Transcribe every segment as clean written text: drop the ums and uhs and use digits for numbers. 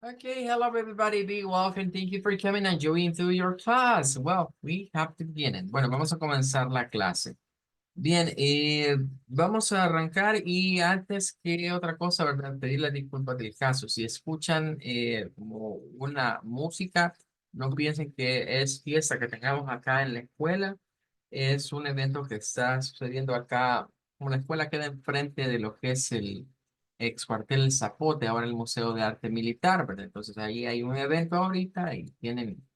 Okay, hello everybody, be welcome. Thank you for coming and joining through your class. Well, we have to begin it. Bueno, vamos a comenzar la clase. Bien, vamos a arrancar y antes que otra cosa, ¿verdad? Pedir las disculpas del caso. Si escuchan como una música, no piensen que es fiesta que tengamos acá en la escuela. Es un evento que está sucediendo acá, como la escuela queda enfrente de lo que es el ex cuartel El Zapote, ahora el Museo de Arte Militar, ¿verdad? Entonces ahí hay un evento ahorita y tienen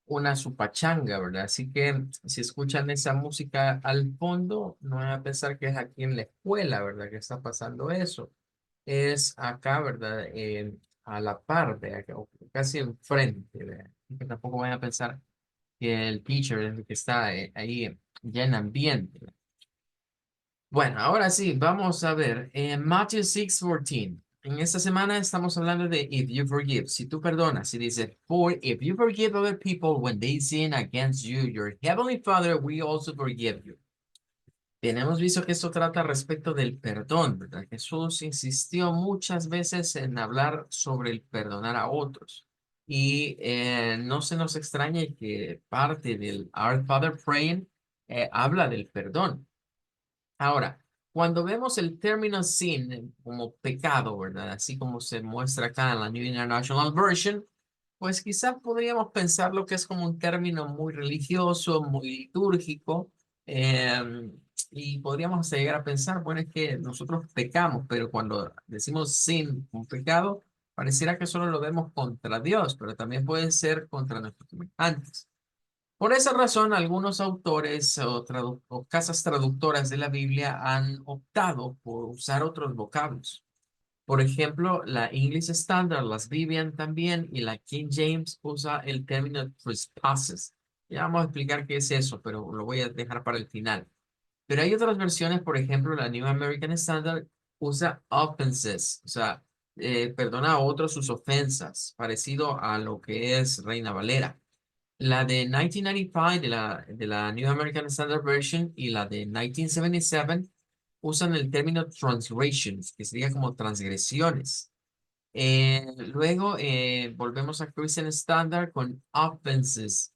una supachanga, ¿verdad? Así que si escuchan esa música al fondo, no van a pensar que es aquí en la escuela, ¿verdad? Que está pasando eso. Es acá, ¿verdad? A la par de acá, o casi enfrente, ¿verdad? Y que tampoco van a pensar que el teacher es el que está ahí ya en ambiente. Bueno, ahora sí, vamos a ver. Matthew 6:14. En esta semana estamos hablando de if you forgive. Si tú perdonas, y dice, for if you forgive other people when they sin against you, your heavenly Father will also forgive you. Tenemos visto que esto trata respecto del perdón, ¿verdad? Jesús insistió muchas veces en hablar sobre el perdonar a otros. Y no se nos extrañe que parte del Our Father Praying habla del perdón. Ahora, cuando vemos el término sin como pecado, ¿verdad? Así como se muestra acá en la New International Version, pues quizás podríamos pensar lo que es como un término muy religioso, muy litúrgico, eh, y podríamos llegar a pensar, bueno, es que nosotros pecamos, pero cuando decimos sin, un pecado, pareciera que solo lo vemos contra Dios, pero también puede ser contra nuestros semejantes. Por esa razón, algunos autores o casas traductoras de la Biblia han optado por usar otros vocablos. Por ejemplo, la English Standard, las Vivian también, y la King James usa el término trespasses. Ya vamos a explicar qué es eso, pero lo voy a dejar para el final. Pero hay otras versiones, por ejemplo, la New American Standard usa offenses, o sea, perdona a otros sus ofensas, parecido a lo que es Reina Valera. La de 1995 de la New American Standard Version y la de 1977 usan el término transgressions, que sería como transgresiones. Luego volvemos a Christian Standard con offenses.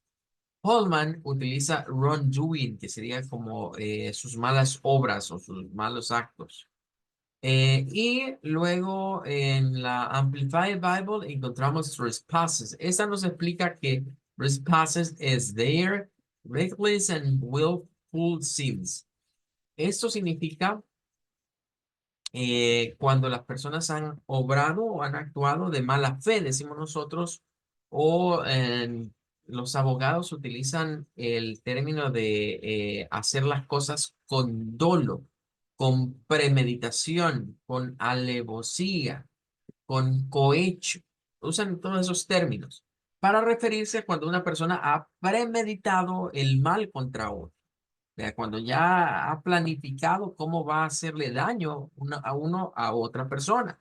Holman utiliza wrongdoing, que sería como sus malas obras o sus malos actos. Y luego en la Amplified Bible encontramos trespasses. Esa nos explica que trespasses es their reckless and willful sins. Esto significa cuando las personas han obrado o han actuado de mala fe, decimos nosotros, o los abogados utilizan el término de hacer las cosas con dolo, con premeditación, con alevosía, con cohecho. Usan todos esos términos para referirse a cuando una persona ha premeditado el mal contra otro. Sea, cuando ya ha planificado cómo va a hacerle daño a uno a otra persona.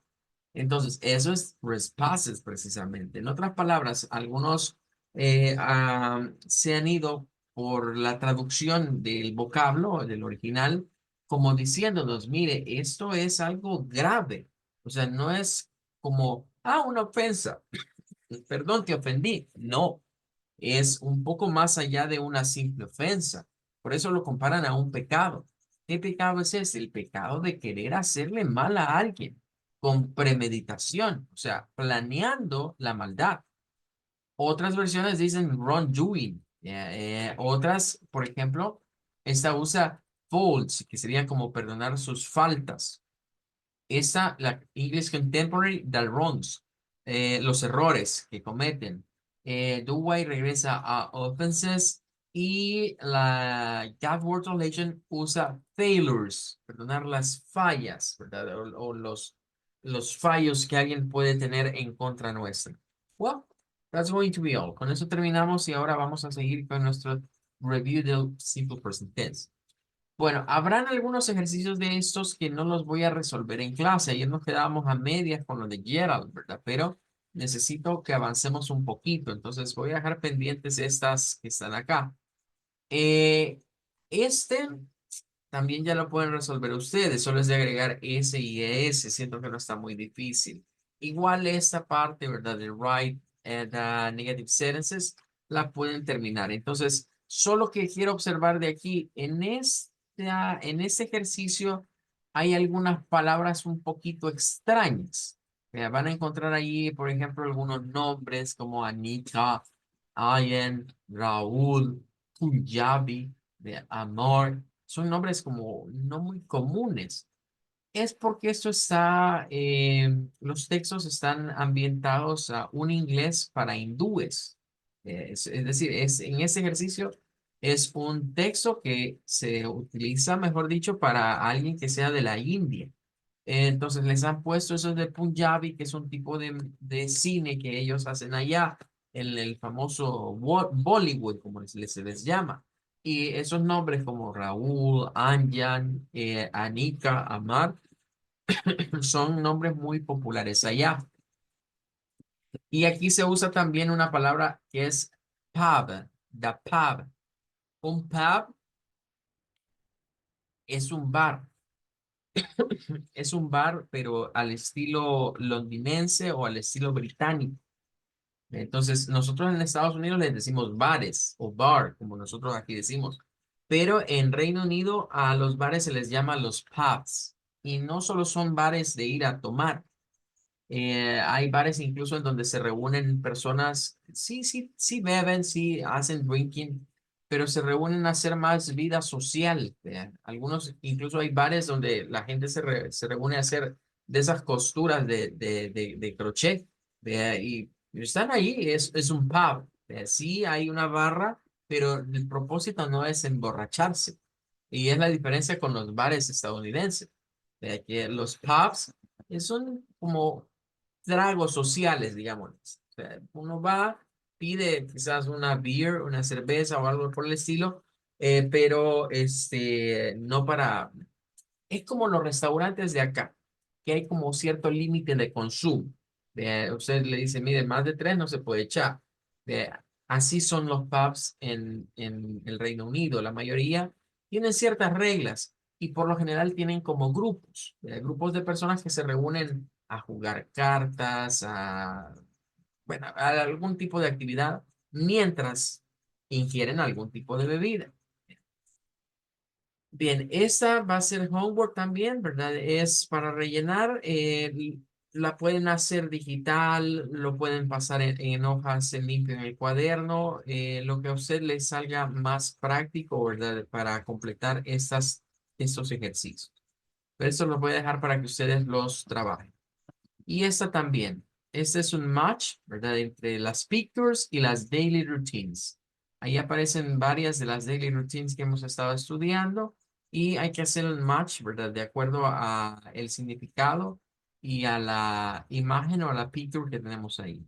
Entonces, eso es trespasses precisamente. En otras palabras, algunos se han ido por la traducción del vocablo, del original, como diciéndonos, mire, esto es algo grave. O sea, no es como, una ofensa. Perdón, te ofendí. No, es un poco más allá de una simple ofensa. Por eso lo comparan a un pecado. ¿Qué pecado es ese? El pecado de querer hacerle mal a alguien con premeditación, o sea, planeando la maldad. Otras versiones dicen wrongdoing. Otras, por ejemplo, esta usa faults, que sería como perdonar sus faltas. Esa, la English Contemporary, the wrongs, los errores que cometen. Dewey regresa a offenses y la Gap Word Translation usa failures, perdonar las fallas, ¿verdad? O los fallos que alguien puede tener en contra nuestra. Well, that's going to be all. Con eso terminamos y ahora vamos a seguir con nuestro review del Simple Present Tense. Bueno, habrán algunos ejercicios de estos que no los voy a resolver en clase. Ayer nos quedábamos a medias con lo de Gerald, ¿verdad? Pero necesito que avancemos un poquito. Entonces voy a dejar pendientes estas que están acá. Eh, este también ya lo pueden resolver ustedes. Solo es de agregar S y ES. Siento que no está muy difícil. igual esta parte, ¿verdad? De right and negative sentences la pueden terminar. Entonces, solo que quiero observar de aquí, en este ejercicio hay algunas palabras un poquito extrañas. Van a encontrar allí, por ejemplo, algunos nombres como Anika, Ayen, Raúl, Punjabi, de Amor. Son nombres como no muy comunes. Es porque esto está, los textos están ambientados a un inglés para hindúes. Es decir, en ese ejercicio es un texto que se utiliza, mejor dicho, para alguien que sea de la India. Entonces les han puesto esos de Punjabi, que es un tipo de cine que ellos hacen allá, en el famoso Bollywood, como se les llama. Y esos nombres como Raúl, Anjan, Anika, Amar, son nombres muy populares allá. Y aquí se usa también una palabra que es pub, the pub. Un pub es un bar, es un bar, pero al estilo londinense o al estilo británico. Entonces, nosotros en Estados Unidos les decimos bares o bar, como nosotros aquí decimos. Pero en Reino Unido a los bares se les llama los pubs. Y no solo son bares de ir a tomar. Hay bares incluso en donde se reúnen personas, sí beben, sí hacen drinking, pero se reúnen a hacer más vida social. Algunos, incluso hay bares donde la gente se reúne a hacer de esas costuras de crochet. Y están ahí, es un pub. Sí hay una barra, pero el propósito no es emborracharse. Y es la diferencia con los bares estadounidenses. Que los pubs son como tragos sociales, digamos. O sea, uno va, pide quizás una beer, una cerveza o algo por el estilo, pero no para... Es como los restaurantes de acá, que hay como cierto límite de consumo. Usted le dice, mire, más de tres no se puede echar. Eh, Así son los pubs en el Reino Unido. La mayoría tienen ciertas reglas y por lo general tienen como grupos, grupos de personas que se reúnen a jugar cartas, bueno, a algún tipo de actividad mientras ingieren algún tipo de bebida. Bien, esta va a ser homework también, ¿verdad? Es para rellenar. La pueden hacer digital, lo pueden pasar en hojas en limpio en el cuaderno, lo que a usted le salga más práctico, ¿verdad? Para completar estos ejercicios. Pero eso lo voy a dejar para que ustedes los trabajen. Y esta también. Este es un match, ¿verdad? Entre las pictures y las daily routines. Ahí aparecen varias de las daily routines que hemos estado estudiando y hay que hacer un match, ¿verdad? De acuerdo a el significado y a la imagen o a la picture que tenemos ahí.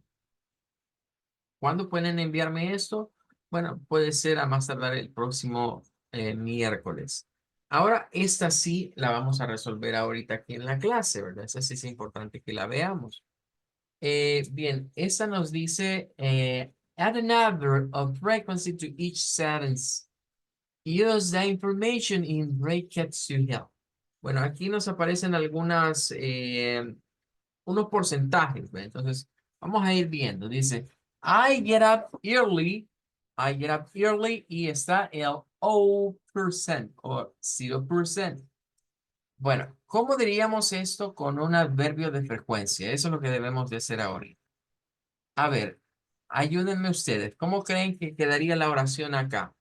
¿Cuándo pueden enviarme esto? Bueno, puede ser a más tardar el próximo miércoles. Ahora, esta sí la vamos a resolver ahorita aquí en la clase, ¿verdad? Esa sí es importante que la veamos. Bien, esta nos dice, add a number of frequency to each sentence. Use the information in brackets to help. Bueno, aquí nos aparecen unos porcentajes, ¿ve? Entonces, vamos a ir viendo. Dice, I get up early, I get up early, y está el 0% o 0%. Bueno, ¿cómo diríamos esto con un adverbio de frecuencia? Eso es lo que debemos de hacer ahora. A ver, ayúdenme ustedes. ¿Cómo creen que quedaría la oración acá?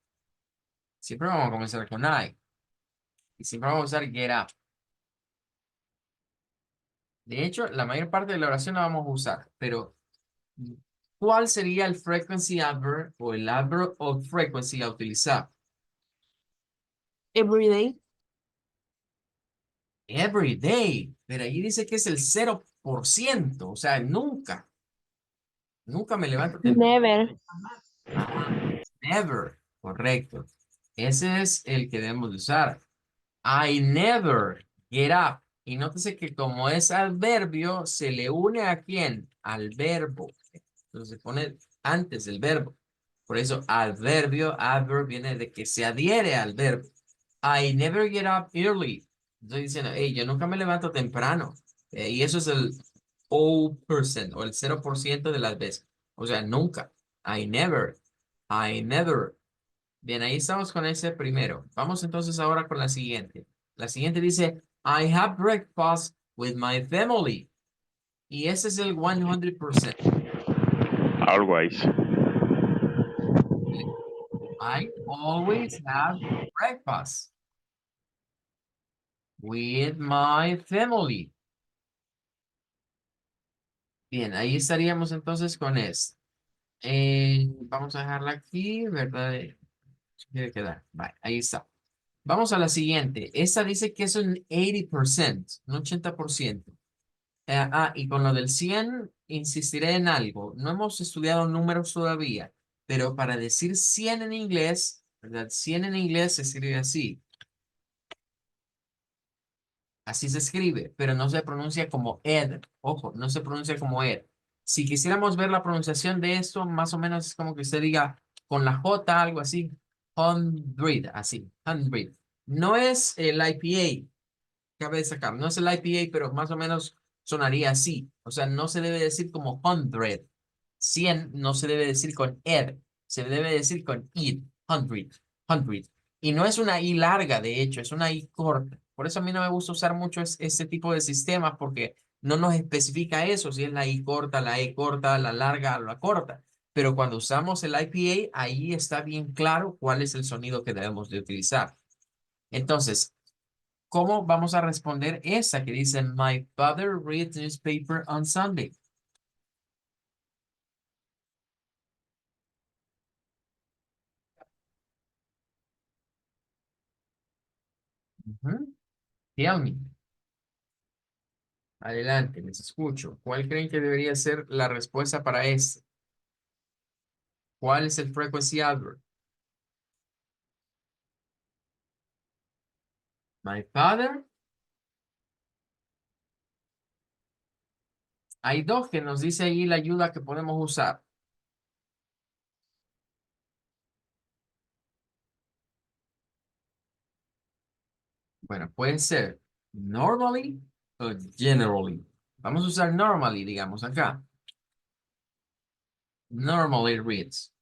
Siempre vamos a comenzar con I. Y siempre vamos a usar get up. De hecho, la mayor parte de la oración la vamos a usar. Pero, ¿cuál sería el frequency adverb o el adverb of frequency a utilizar? Every day. Every day. Pero allí dice que es el 0%. O sea, nunca. Nunca me levanto temprano. Never. Never. Correcto. Ese es el que debemos de usar. I never get up. Y nótese que como es adverbio, se le une ¿a quién? Al verbo. Entonces se pone antes del verbo. Por eso adverbio, adverb viene de que se adhiere al verbo. I never get up early. Estoy diciendo, hey, yo nunca me levanto temprano. Y eso es 0% o el 0% de las veces. O sea, nunca. I never. I never. Bien, ahí estamos con ese primero. Vamos entonces ahora con la siguiente. La siguiente dice, I have breakfast with my family. Y ese es el 100%. Always. I always have breakfast with my family. Bien, ahí estaríamos entonces con esto. Vamos a dejarla aquí, ¿verdad? Quiere quedar. Vale, ahí está. Vamos a la siguiente. Esta dice que es un 80%, un 80%. Y con lo del 100 insistiré en algo. No hemos estudiado números todavía, pero para decir 100 en inglés, ¿verdad? 100 en inglés se escribe así. Así se escribe, pero no se pronuncia como ed. Ojo, no se pronuncia como ed. Si quisiéramos ver la pronunciación de esto, más o menos es como que usted diga con la J, algo así. 100, así. 100. No es el IPA, cabe destacar. No es el IPA, pero más o menos sonaría así. O sea, no se debe decir como 100. 100 no se debe decir con ed. Se debe decir con id. 100. 100. Y no es una I larga, de hecho, es una I corta. Por eso a mí no me gusta usar mucho este tipo de sistemas porque no nos especifica eso, si es la I corta, la E corta, la larga o la corta. Pero cuando usamos el IPA, ahí está bien claro cuál es el sonido que debemos de utilizar. Entonces, ¿cómo vamos a responder esa que dice, My father reads newspaper on Sunday? Ujú. Tell me. Adelante, les escucho. ¿Cuál creen que debería ser la respuesta para esto? ¿Cuál es el frequency adverb? My father. Hay dos que nos dice ahí la ayuda que podemos usar. Bueno, pueden ser normally o generally. Vamos a usar normally, digamos acá. Normally reads.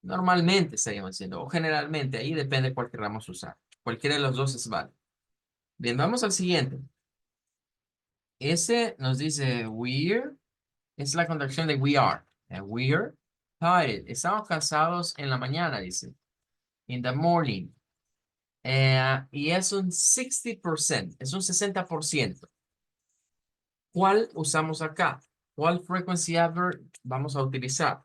Normalmente estaríamos diciendo, o generalmente, ahí depende cuál queramos usar. Cualquiera de los dos es válido. Bien, vamos al siguiente. Ese nos dice we're, es la contracción de we are. We're tired. Estamos cansados en la mañana, dice. In the morning. Y es un 60%, es un 60%. ¿Cuál usamos acá? ¿Cuál frequency adverb vamos a utilizar?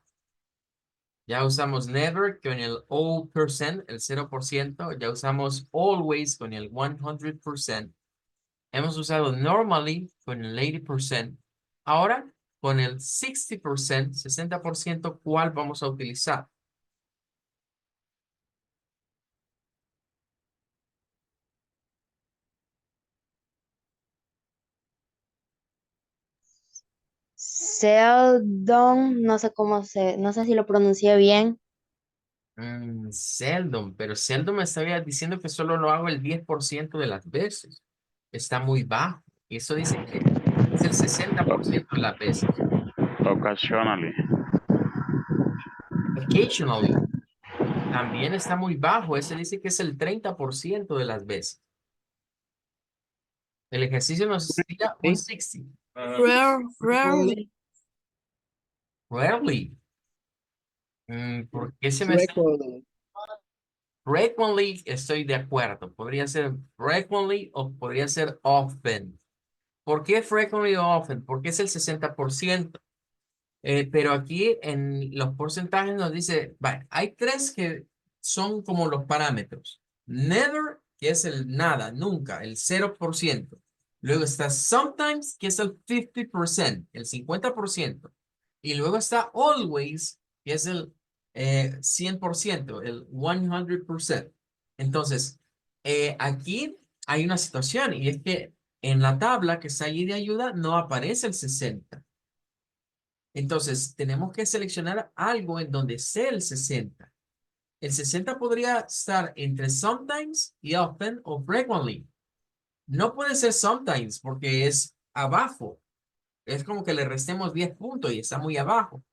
Ya usamos never con el 0%, el 0%. Ya usamos always con el 100%. Hemos usado normally con el 80%. Ahora, con el 60%, 60%, ¿cuál vamos a utilizar? Seldom, no sé si lo pronuncié bien. Seldom, pero seldom me estaba diciendo que solo lo hago el 10% de las veces. Está muy bajo. Y eso dice que es el 60% de las veces. Occasionally. Occasionally, también está muy bajo. Ese dice que es el 30% de las veces. El ejercicio nos tira un 60. Rarely. Rarely. ¿Por qué se me está... Frequently. Frequently, estoy de acuerdo. Podría ser frequently o podría ser often. ¿Por qué frequently o often? Porque es el 60%. Pero aquí en los porcentajes nos dice, vale, hay tres que son como los parámetros. Never, que es el nada, nunca, el 0%. Luego está sometimes, que es el 50%, el 50%. Y luego está always, que es el 100%, el 100%. Entonces, aquí hay una situación y es que en la tabla que está allí de ayuda no aparece el 60. Entonces, tenemos que seleccionar algo en donde sea el 60. El 60 podría estar entre sometimes y often o frequently. No puede ser sometimes porque es abajo. es como que le restemos 10 puntos y está muy abajo.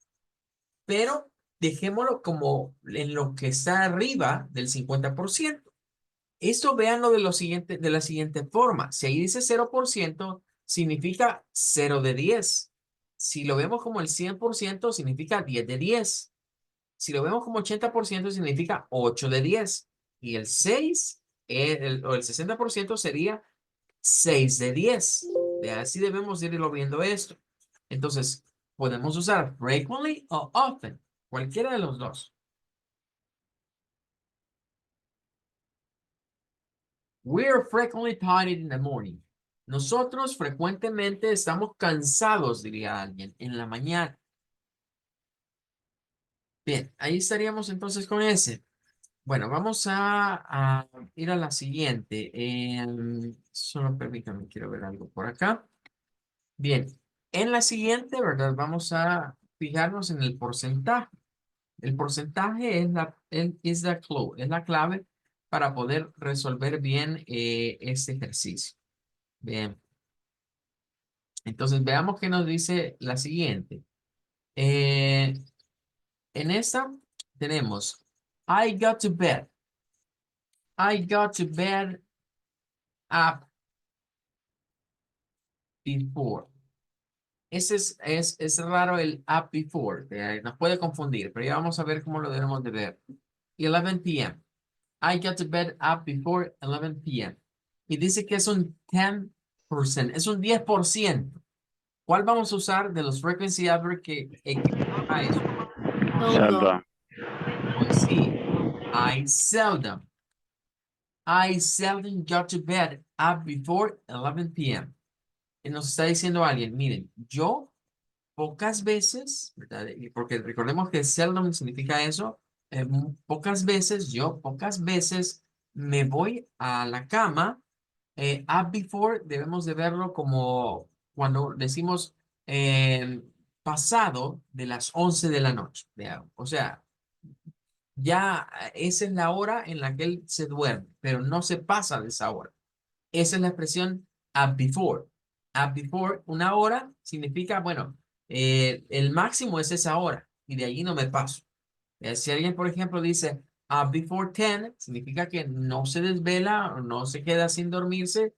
Pero dejémoslo como en lo que está arriba del 50%. Esto véanlo de la siguiente forma. Si ahí dice 0%, significa 0 de 10. Si lo vemos como el 100%, significa 10 de 10. Si lo vemos como 80%, significa 8 de 10. Y el 6, o el 60% sería 6 de 10. Así debemos irlo viendo esto. Entonces, podemos usar frequently o often, cualquiera de los dos. We're frequently tired in the morning. Nosotros frecuentemente estamos cansados, diría alguien, en la mañana. Bien, ahí estaríamos entonces con ese. Bueno, vamos a ir a la siguiente. Solo permítanme, quiero ver algo por acá. Bien, en la siguiente, ¿verdad? Vamos a fijarnos en el porcentaje. El porcentaje es la clue, es la clave para poder resolver bien este ejercicio. Bien, entonces veamos qué nos dice la siguiente. Eh, en esta tenemos I got to bed. I got to bed up before. Ese es raro el up before. Nos puede confundir, pero ya vamos a ver cómo lo debemos de ver. 11 p.m. I got to bed up before 11 p.m. Y dice que es un 10%, es un 10%. ¿Cuál vamos a usar de los frequency adverb que equivalga a eso? Seldom. Pues sí, I seldom. I seldom got to bed up before 11 p.m. Y nos está diciendo alguien, miren, yo pocas veces, ¿verdad? Y porque recordemos que seldom significa eso, pocas veces me voy a la cama. Up before debemos de verlo como cuando decimos pasado de las 11 de la noche. O sea, ya esa es la hora en la que él se duerme, pero no se pasa de esa hora. Esa es la expresión up before. Up before, una hora significa, bueno, el máximo es esa hora y de allí no me paso. Si alguien, por ejemplo, dice up before 10, significa que no se desvela o no se queda sin dormirse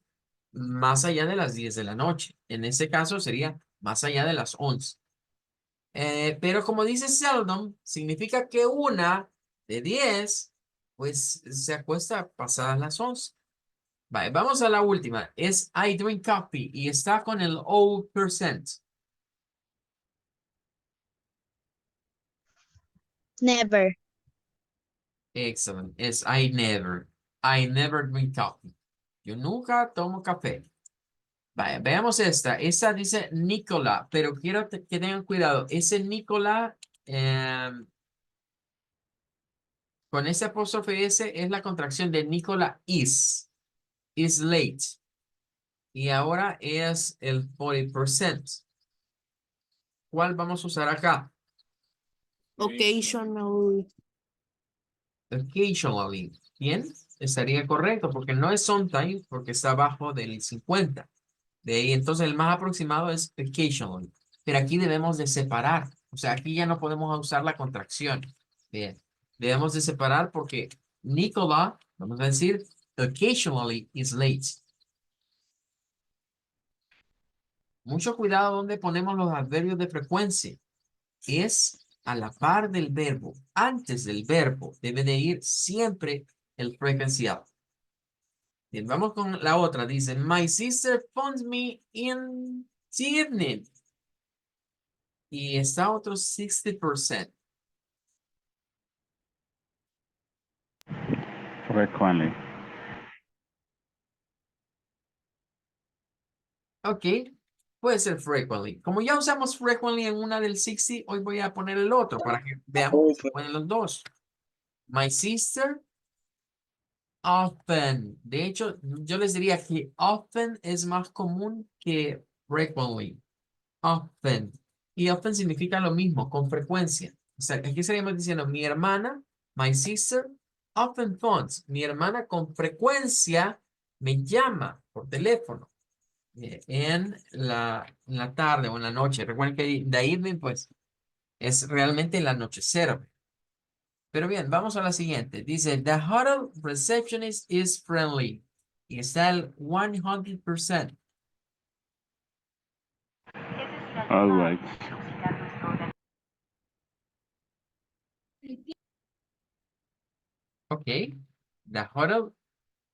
más allá de las 10 de la noche. En ese caso sería más allá de las 11. Pero como dice seldom, significa que una de 10, pues se acuesta pasadas las 11. Vale, vamos a la última. Es I drink coffee y está con el O%. Never. Excellent. Es I never. I never drink coffee. Yo nunca tomo café. Vaya, veamos esta. Esta dice Nicola, pero quiero que tengan cuidado. Ese Nicola, con ese apóstrofe S, es la contracción de Nicola is late. Y ahora es el 40%. ¿Cuál vamos a usar acá? Occasionally. Occasionally. Bien, estaría correcto porque no es sometimes porque está abajo del 50. De ahí, entonces el más aproximado es occasionally. Pero aquí debemos de separar. O sea, aquí ya no podemos usar la contracción. Bien, debemos de separar porque Nicola, vamos a decir, occasionally is late. Mucho cuidado donde ponemos los adverbios de frecuencia. Es a la par del verbo. Antes del verbo debe de ir siempre el frequency adverb. Bien, vamos con la otra. Dice, my sister phones me in the evening. Y está otro 60%. Frequently. Ok, puede ser frequently. Como ya usamos frequently en una del 60, hoy voy a poner el otro para que veamos que ponen los dos. My sister often. De hecho, yo les diría que often es más común que frequently. Often. Y often significa lo mismo, con frecuencia. O sea, aquí estaríamos diciendo, mi hermana, my sister, often phones. Mi hermana con frecuencia me llama por teléfono. en la tarde o en la noche. Recuerden que the evening, pues, es realmente el anochecer. Pero bien, vamos a la siguiente. Dice, the hotel receptionist is friendly. Y está el 100%. Always. Ok. The hotel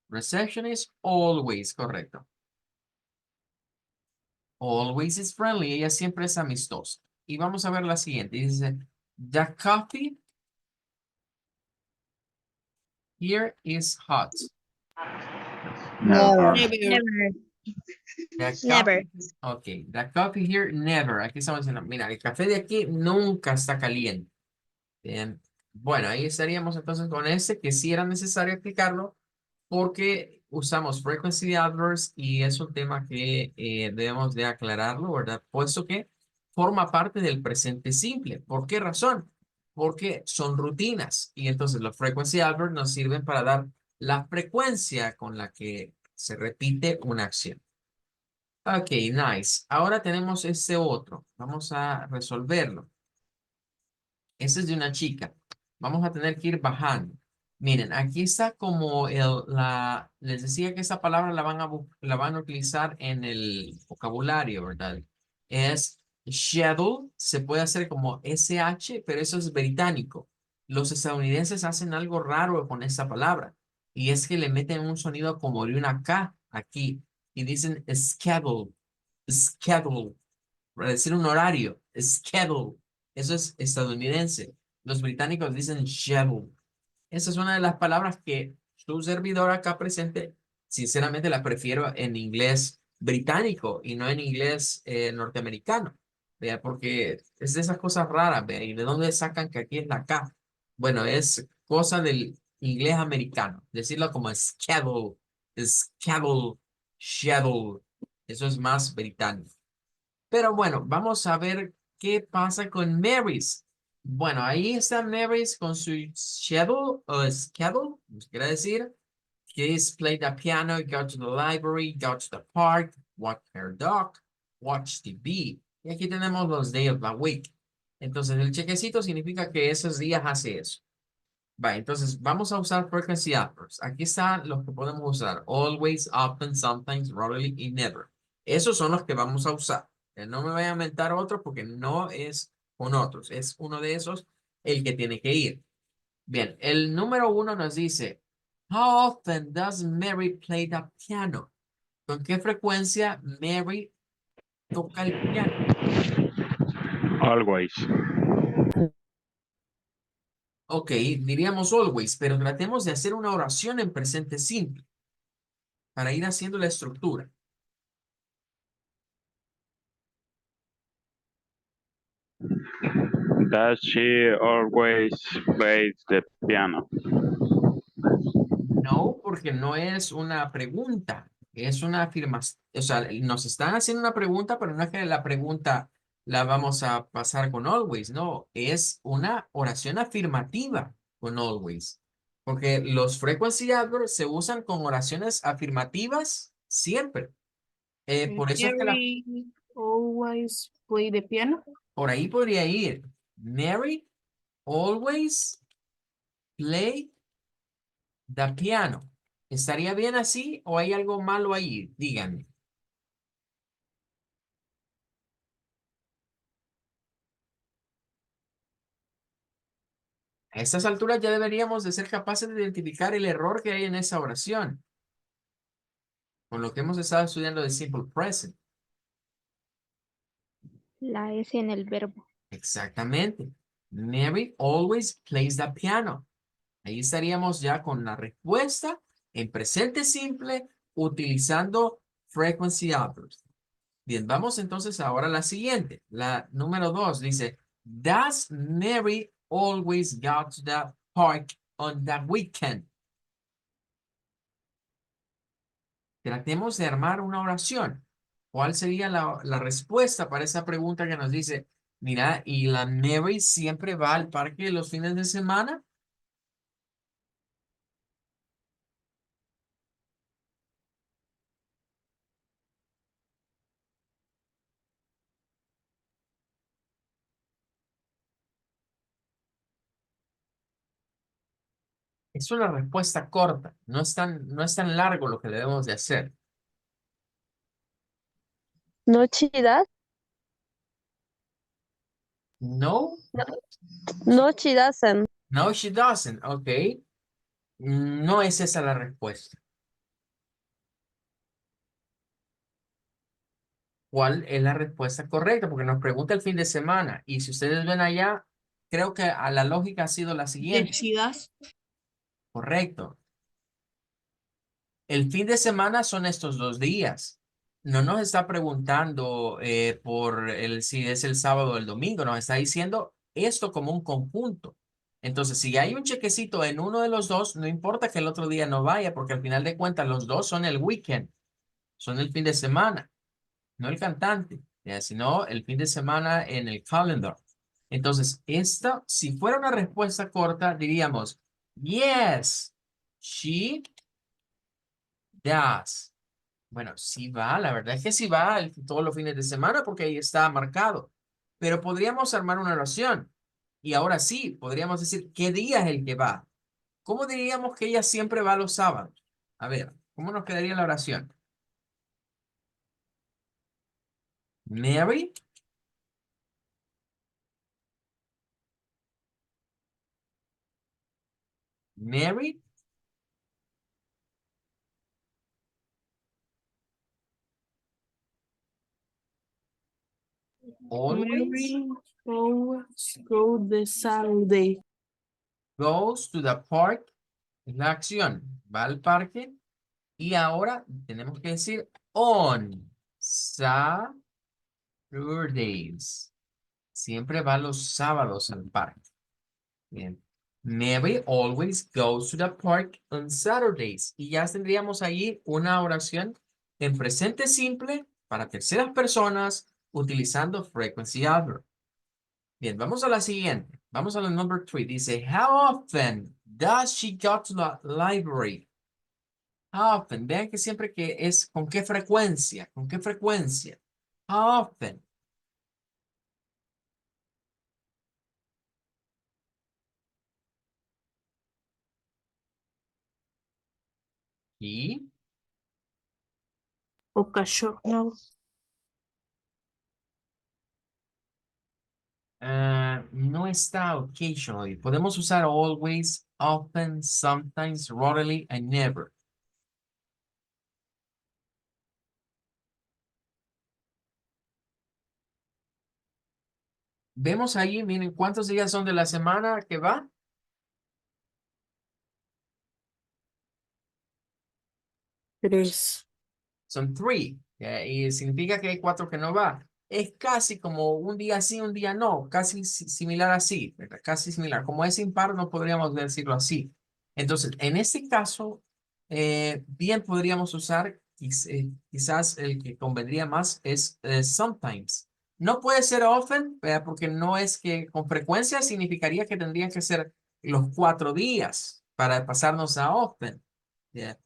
receptionist always, correcto. Always is friendly. Ella siempre es amistosa. Y vamos a ver la siguiente. Dice, the coffee here is hot. Never. Never. The Never. coffee, ok, the coffee here never. Aquí estamos diciendo, mira, el café de aquí nunca está caliente. Bien. Bueno, ahí estaríamos entonces con este, que sí era necesario explicarlo, porque usamos frequency adverbs y es un tema que debemos de aclararlo, ¿verdad? Puesto que forma parte del presente simple. ¿Por qué razón? Porque son rutinas y entonces los frequency adverbs nos sirven para dar la frecuencia con la que se repite una acción. Ok, nice. Ahora tenemos este otro. Vamos a resolverlo. Este es de una chica. Vamos a tener que ir bajando. Miren, aquí está como les decía que esta palabra la van a utilizar en el vocabulario, ¿verdad? Es schedule, se puede hacer como SH, pero eso es británico. Los estadounidenses hacen algo raro con esta palabra y es que le meten un sonido como de una K aquí y dicen schedule, schedule para decir un horario, schedule. Eso es estadounidense. Los británicos dicen schedule. Esa es una de las palabras que su servidor acá presente, sinceramente la prefiero en inglés británico y no en inglés norteamericano. Vea, porque es de esas cosas raras, vea, ¿y de dónde sacan que aquí es la K? Bueno, es cosa del inglés americano. Decirlo como schedule, schedule, schedule. Eso es más británico. Pero bueno, vamos a ver qué pasa con Marys. Bueno, ahí está Marys con su schedule o schedule, nos quiere decir que es play the piano, go to the library, go to the park, walk her dog, watch TV. Y aquí tenemos los days of the week. Entonces, el chequecito significa que esos días hace eso. Va, entonces vamos a usar frequency adverbs. Aquí están los que podemos usar. Always, often, sometimes, rarely y never. Esos son los que vamos a usar. No me voy a inventar otro porque no es con otros. Es uno de esos el que tiene que ir. Bien, el número uno nos dice, How often does Mary play the piano? ¿Con qué frecuencia Mary toca el piano? Always. Ok, diríamos always, pero tratemos de hacer una oración en presente simple para ir haciendo la estructura. Does she always plays the piano? No, porque no es una pregunta, es una afirmación. O sea, nos están haciendo una pregunta, pero no es que la pregunta la vamos a pasar con always, no, es una oración afirmativa con always. Porque los frequency adverbs se usan con oraciones afirmativas siempre. Por eso es que Mary always play the piano. por ahí podría ir. Mary always play the piano. ¿Estaría bien así o hay algo malo ahí? Díganme. A estas alturas ya deberíamos de ser capaces de identificar el error que hay en esa oración, con lo que hemos estado estudiando de simple present. La S en el verbo. Exactamente. Mary always plays the piano. Ahí estaríamos ya con la respuesta en presente simple utilizando frequency adverbs. Bien, vamos entonces ahora a la siguiente. La número 2 dice, Does Mary always go to the park on the weekend? Tratemos de armar una oración. ¿Cuál sería la respuesta para esa pregunta que nos dice, mira, ¿y la Mary siempre va al parque los fines de semana? Es una respuesta corta. No es tan largo lo que debemos de hacer. No, she does. No, No, she doesn't. no, she doesn't. Ok. No es esa la respuesta. ¿Cuál es la respuesta correcta? Porque nos pregunta el fin de semana. Y si ustedes ven allá, creo que a la lógica ha sido la Yes, siguiente. she does. Correcto. El fin de semana son estos 2 días. No nos está preguntando por si es el sábado o el domingo. Nos está diciendo esto como un conjunto. Entonces, si hay un chequecito en uno de los dos, no importa que el otro día no vaya, porque al final de cuentas los dos son el weekend, son el fin de semana. No el cantante, ya, sino el fin de semana en el calendar. Entonces, esta, si fuera una respuesta corta, diríamos, yes, she does. Bueno, sí va, la verdad es que sí va todos los fines de semana porque ahí está marcado. Pero podríamos armar una oración. Y ahora sí, podríamos decir, ¿qué día es el que va? ¿Cómo diríamos que ella siempre va los sábados? A ver, ¿cómo nos quedaría la oración? Mary Mary always Mary always go the Saturday. goes to the park. Es la acción. Va al parque. Y ahora tenemos que decir on Saturdays. Siempre va los sábados al parque. Bien. Mary always goes to the park on Saturdays. Y ya tendríamos ahí una oración en presente simple para terceras personas utilizando frequency adverb. Bien, vamos a la siguiente. Vamos a la number 3. Dice, how often does she go to the library? How often. Vean que siempre que es con qué frecuencia. ¿Con qué frecuencia? How often. Y Occasional. no está occasionally. Podemos usar always, often, sometimes, rarely, and never. Vemos ahí, miren, ¿cuántos días son de la semana que va? 3. Son 3. Y significa que hay 4 que no va. Es casi como un día sí, un día no. Casi similar así, ¿verdad? Casi similar. Como es impar, no podríamos decirlo así. Entonces, en este caso, bien podríamos usar, quizás el que convendría más es sometimes. No puede ser often, ¿verdad? Porque no es que con frecuencia significaría que tendrían que ser los 4 días para pasarnos a often. ¿Ya?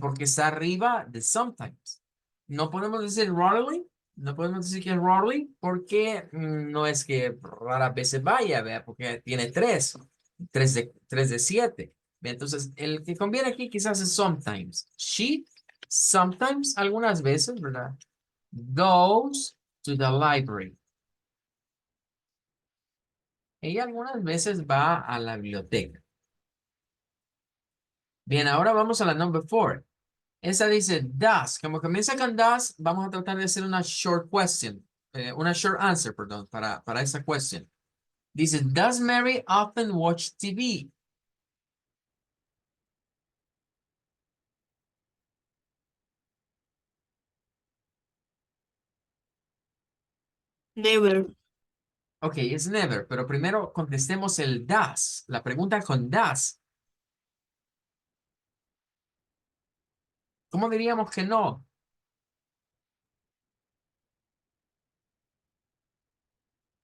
Porque está arriba de sometimes. No podemos decir rarely, no podemos decir que es rarely, porque no es que raras veces vaya, ¿vea? Porque tiene 3 de 7. Entonces, el que conviene aquí quizás es sometimes. She, sometimes, algunas veces, ¿verdad? Goes to the library. Ella algunas veces va a la biblioteca. Bien, ahora vamos a la number 4. Esa dice does. Como comienza con does, vamos a tratar de hacer una short question. Una short answer, perdón, para esa question. Dice, does Mary often watch TV? Never. Ok, es never, pero primero contestemos el does. La pregunta con does. ¿Cómo diríamos que no?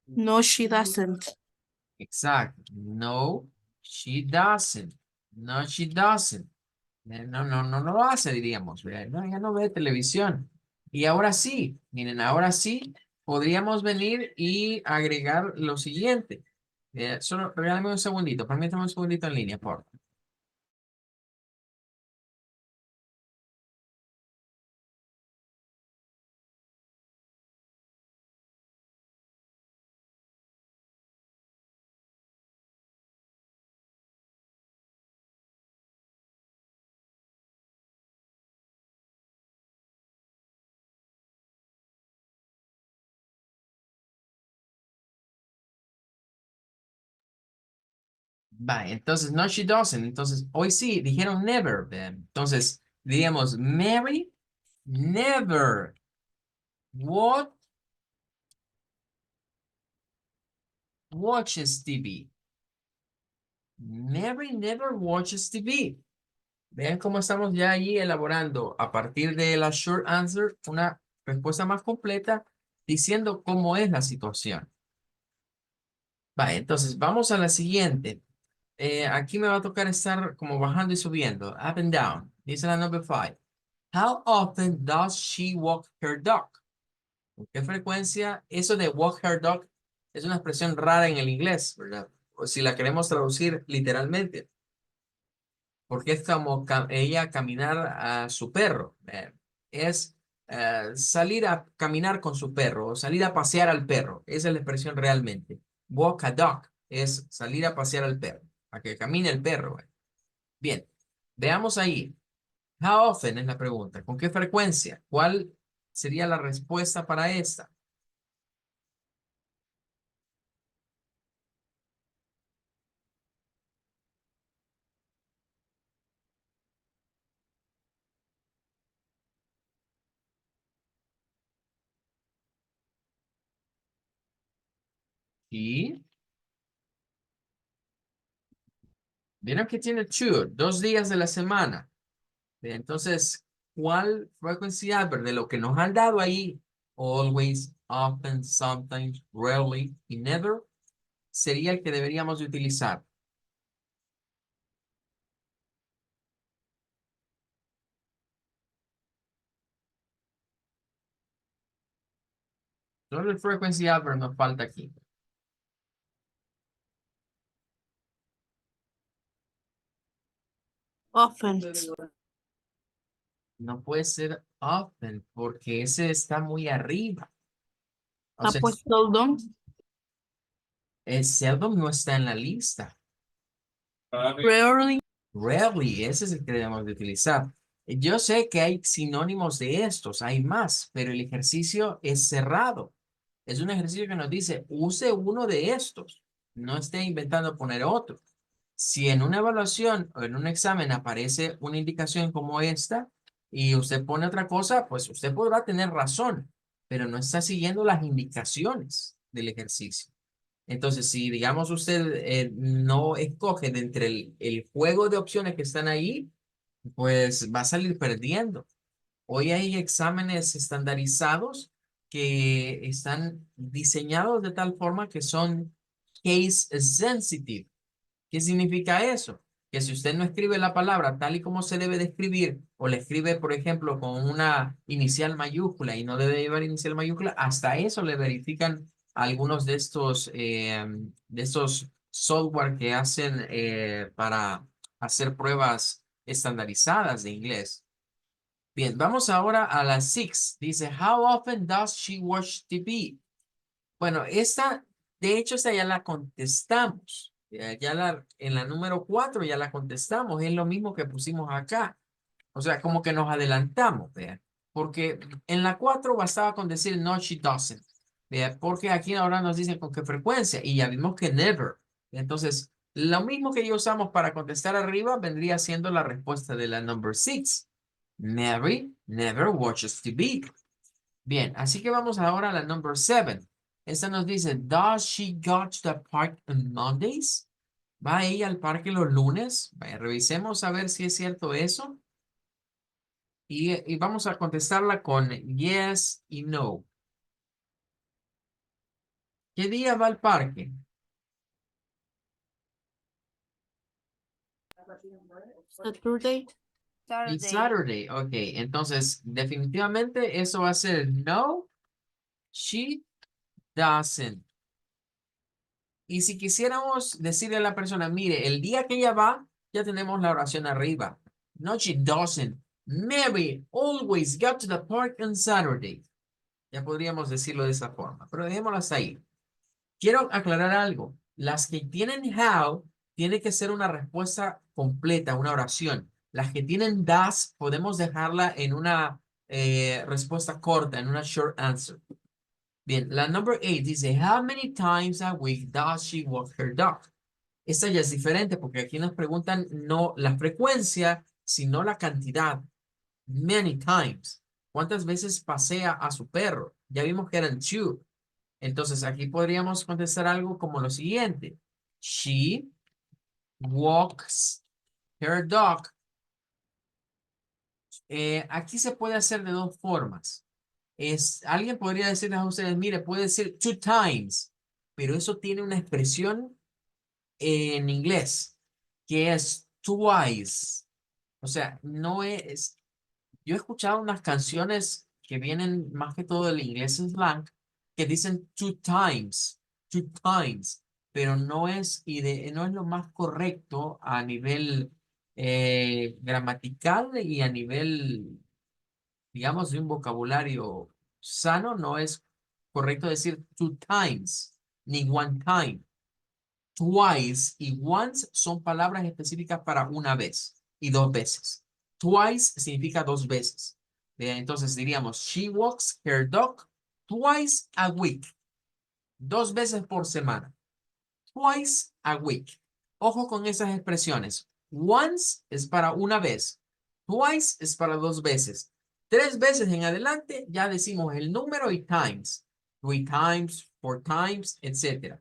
No, she doesn't. Exacto. No, she doesn't. No, she doesn't. No lo hace, diríamos. ¿Verdad? No, ella no ve televisión. Y ahora sí, miren, ahora sí podríamos venir y agregar lo siguiente. Solo regálame un segundito, permítame un segundito en línea, por favor. Va, entonces, no, she doesn't. Entonces, hoy sí, dijeron never. Vean. Entonces, diríamos, Mary never what watches TV. Mary never watches TV. Vean cómo estamos ya ahí elaborando a partir de la short answer una respuesta más completa diciendo cómo es la situación. Va, entonces vamos a la siguiente. Aquí me va a tocar estar como bajando y subiendo, up and down. Dice la number 5. How often does she walk her dog? ¿Con qué frecuencia? Eso de walk her dog es una expresión rara en el inglés, ¿verdad? O si la queremos traducir literalmente, porque es como ella caminar a su perro. Es salir a caminar con su perro o salir a pasear al perro. Esa es la expresión realmente. Walk a dog es salir a pasear al perro, a que camine el perro. Bien, veamos ahí. How often es la pregunta. ¿Con qué frecuencia? ¿Cuál sería la respuesta para esta? Y vieron que tiene two, 2 días de la semana. Entonces, ¿cuál frequency adverb de lo que nos han dado ahí? Always, often, sometimes, rarely y never sería el que deberíamos de utilizar. Solo el frequency adverb nos falta aquí. Often. No puede ser often porque ese está muy arriba. O Ah, sea, pues seldom. el seldom no está en la lista. Rarely. Rarely, ese es el que debemos de utilizar. Yo sé que hay sinónimos de estos, hay más, pero el ejercicio es cerrado. Es un ejercicio que nos dice, use uno de estos, no esté inventando poner otro. Si en una evaluación o en un examen aparece una indicación como esta y usted pone otra cosa, pues usted podrá tener razón, pero no está siguiendo las indicaciones del ejercicio. Entonces, si digamos usted no escoge de entre el juego de opciones que están ahí, pues va a salir perdiendo. Hoy hay exámenes estandarizados que están diseñados de tal forma que son case sensitive. ¿Qué significa eso? Que si usted no escribe la palabra tal y como se debe de escribir, o la escribe, por ejemplo, con una inicial mayúscula y no debe llevar inicial mayúscula, hasta eso le verifican algunos de estos software que hacen para hacer pruebas estandarizadas de inglés. Bien, vamos ahora a la 6. Dice, how often does she watch TV? Bueno, esta, de hecho, esta ya la contestamos. En la número 4 ya la contestamos. Es lo mismo que pusimos acá. O sea, como que nos adelantamos, vean. Porque en la 4 bastaba con decir no, she doesn't. Vean, porque aquí ahora nos dicen con qué frecuencia. Y ya vimos que never. Entonces, lo mismo que ya usamos para contestar arriba vendría siendo la respuesta de la number 6. Mary never watches TV. Bien, así que vamos ahora a la number 7. Esta nos dice, does she go to the park on Mondays? ¿Va ella al parque los lunes? Vaya, revisemos a ver si es cierto eso. Y vamos a contestarla con yes y no. ¿Qué día va al parque? Saturday. El Saturday. Ok, entonces definitivamente eso va a ser no, she doesn't. Y si quisiéramos decirle a la persona, mire, el día que ella va, ya tenemos la oración arriba. No, she doesn't. Mary always got to the park on Saturday. Ya podríamos decirlo de esa forma, pero dejémoslo hasta ahí. Quiero aclarar algo. Las que tienen how, tiene que ser una respuesta completa, una oración. Las que tienen does, podemos dejarla en una respuesta corta, en una short answer. Bien, la number 8 dice, how many times a week does she walk her dog? Esta ya es diferente porque aquí nos preguntan no la frecuencia, sino la cantidad. Many times. ¿Cuántas veces pasea a su perro? Ya vimos que eran two. Entonces aquí podríamos contestar algo como lo siguiente. She walks her dog. Aquí se puede hacer de dos formas. Alguien podría decirles a ustedes, mire, puede decir two times, pero eso tiene una expresión en inglés que es twice. O sea, no es. Yo he escuchado unas canciones que vienen más que todo del inglés slang que dicen two times, pero no es, no es lo más correcto a nivel gramatical y a nivel, digamos, de un vocabulario sano, no es correcto decir two times, ni one time. Twice y once son palabras específicas para una vez y dos veces. Twice significa dos veces. Entonces diríamos, she walks her dog twice a week. Dos veces por semana. Twice a week. Ojo con esas expresiones. Once es para una vez. Twice es para dos veces. Tres veces en adelante ya decimos el número y times. 3 times, 4 times, etc.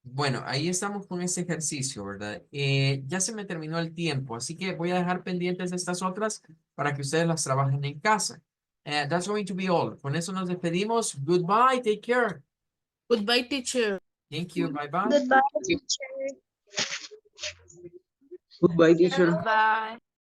Bueno, ahí estamos con este ejercicio, ¿verdad? Ya se me terminó el tiempo, así que voy a dejar pendientes estas otras para que ustedes las trabajen en casa. That's going to be all. Con eso nos despedimos. Goodbye, take care. Goodbye, teacher. Thank you, bye bye. Goodbye, teacher. Goodbye, teacher. Bye.